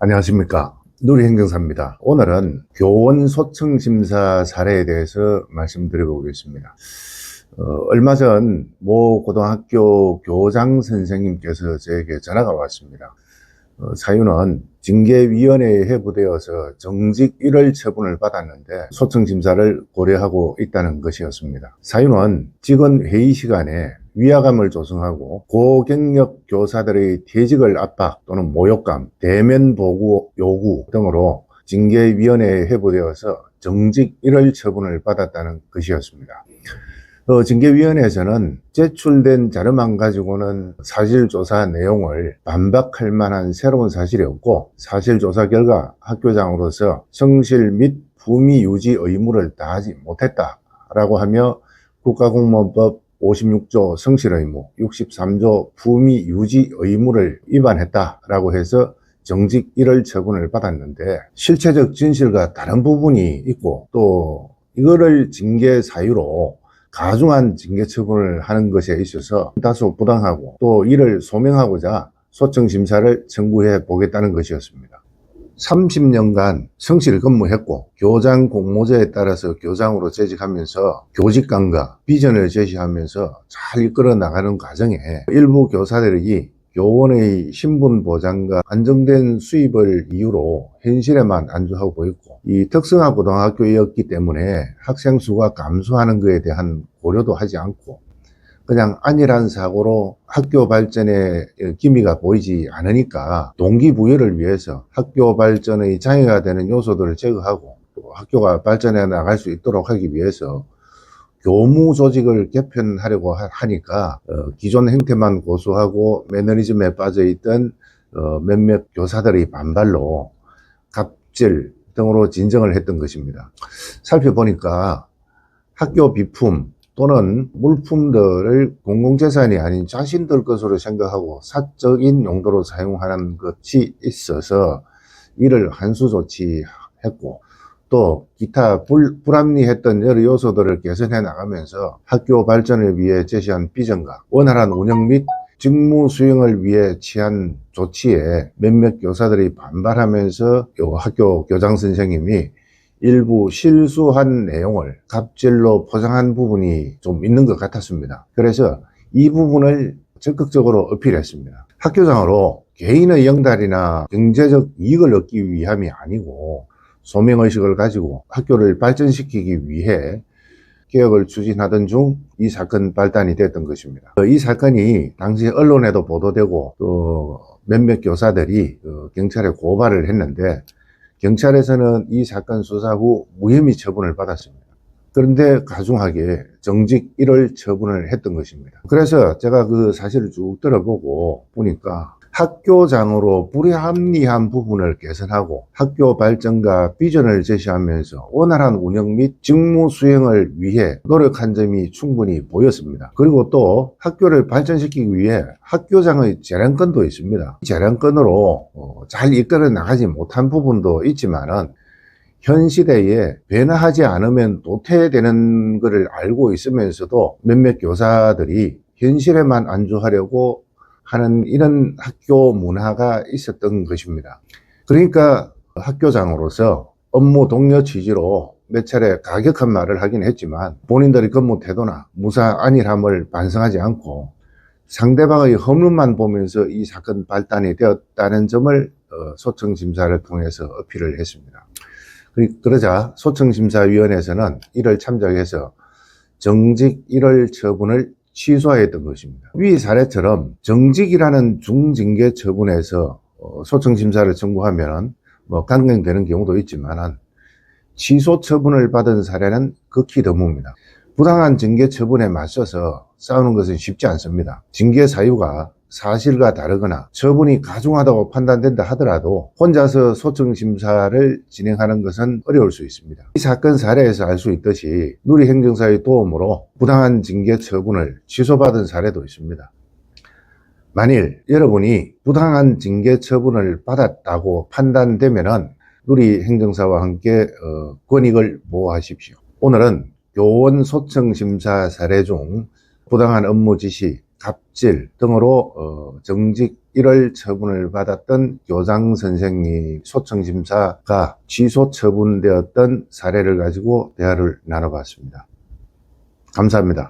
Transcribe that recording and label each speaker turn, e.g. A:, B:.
A: 안녕하십니까. 누리행정사입니다. 오늘은 교원 소청심사 사례에 대해서 말씀드려보겠습니다. 얼마 전 모 고등학교 교장 선생님께서 저에게 전화가 왔습니다. 사유는 징계위원회에 회부되어서 정직 1월 처분을 받았는데 소청심사를 고려하고 있다는 것이었습니다. 사유는 직원 회의 시간에 위화감을 조성하고 고경력 교사들의 퇴직을 압박 또는 모욕감, 대면 보고 요구 등으로 징계위원회에 회부되어서 정직 1월 처분을 받았다는 것이었습니다. 징계위원회에서는 제출된 자료만 가지고는 사실조사 내용을 반박할 만한 새로운 사실이 없고, 사실조사 결과 학교장으로서 성실 및 품위 유지 의무를 다하지 못했다라고 하며 국가공무원법 56조 성실의무, 63조 품위 유지 의무를 위반했다라고 해서 정직 1월 처분을 받았는데, 실체적 진실과 다른 부분이 있고 또 이거를 징계 사유로 가중한 징계 처분을 하는 것에 있어서 다소 부당하고 또 이를 소명하고자 소청심사를 청구해 보겠다는 것이었습니다. 30년간 성실히 근무했고 교장 공모제에 따라서 교장으로 재직하면서 교직감과 비전을 제시하면서 잘 이끌어 나가는 과정에 일부 교사들이 교원의 신분 보장과 안정된 수입을 이유로 현실에만 안주하고 있고, 이 특성화 고등학교였기 때문에 학생 수가 감소하는 것에 대한 고려도 하지 않고 그냥 안일한 사고로 학교 발전에 기미가 보이지 않으니까 동기부여를 위해서 학교 발전의 장애가 되는 요소들을 제거하고 또 학교가 발전해 나갈 수 있도록 하기 위해서 교무 조직을 개편하려고 하니까 기존 행태만 고수하고 매너리즘에 빠져있던 몇몇 교사들의 반발로 갑질 등으로 진정을 했던 것입니다. 살펴보니까 학교 비품 또는 물품들을 공공재산이 아닌 자신들 것으로 생각하고 사적인 용도로 사용하는 것이 있어서 이를 한수 조치했고, 또 기타 불합리했던 여러 요소들을 개선해 나가면서 학교 발전을 위해 제시한 비전과 원활한 운영 및 직무 수행을 위해 취한 조치에 몇몇 교사들이 반발하면서 학교 교장 선생님이 일부 실수한 내용을 갑질로 포장한 부분이 좀 있는 것 같았습니다. 그래서 이 부분을 적극적으로 어필했습니다. 학교장으로 개인의 영달이나 경제적 이익을 얻기 위함이 아니고 소명의식을 가지고 학교를 발전시키기 위해 개혁을 추진하던 중 이 사건 발단이 됐던 것입니다. 이 사건이 당시 언론에도 보도되고 또 몇몇 교사들이 경찰에 고발을 했는데, 경찰에서는 이 사건 수사 후 무혐의 처분을 받았습니다. 그런데 가중하게 정직 1월 처분을 했던 것입니다. 그래서 제가 그 사실을 쭉 들어보고 보니까 학교장으로 불합리한 부분을 개선하고 학교 발전과 비전을 제시하면서 원활한 운영 및 직무 수행을 위해 노력한 점이 충분히 보였습니다. 그리고 또 학교를 발전시키기 위해 학교장의 재량권도 있습니다. 재량권으로 잘 이끌어 나가지 못한 부분도 있지만은 현 시대에 변화하지 않으면 도태되는 것을 알고 있으면서도 몇몇 교사들이 현실에만 안주하려고 하는 이런 학교 문화가 있었던 것입니다. 그러니까 학교장으로서 업무 동료 취지로 몇 차례 가격한 말을 하긴 했지만 본인들의 근무 태도나 무사 안일함을 반성하지 않고 상대방의 허물만 보면서 이 사건 발단이 되었다는 점을 소청심사를 통해서 어필을 했습니다. 그러자 소청심사위원회에서는 이를 참작해서 정직 1월 처분을 취소했던 것입니다. 위 사례처럼 정직이라는 중징계 처분에서 소청심사를 청구하면 강행되는 경우도 있지만 취소 처분을 받은 사례는 극히 드뭅니다. 부당한 징계 처분에 맞서서 싸우는 것은 쉽지 않습니다. 징계 사유가 사실과 다르거나 처분이 가중하다고 판단된다 하더라도 혼자서 소청심사를 진행하는 것은 어려울 수 있습니다. 이 사건 사례에서 알 수 있듯이 누리행정사의 도움으로 부당한 징계 처분을 취소받은 사례도 있습니다. 만일 여러분이 부당한 징계 처분을 받았다고 판단되면 누리행정사와 함께 권익을 보호하십시오. 오늘은 교원 소청심사 사례 중 부당한 업무 지시, 갑질 등으로 정직 1월 처분을 받았던 교장 선생님 소청심사가 취소 처분되었던 사례를 가지고 대화를 나눠봤습니다. 감사합니다.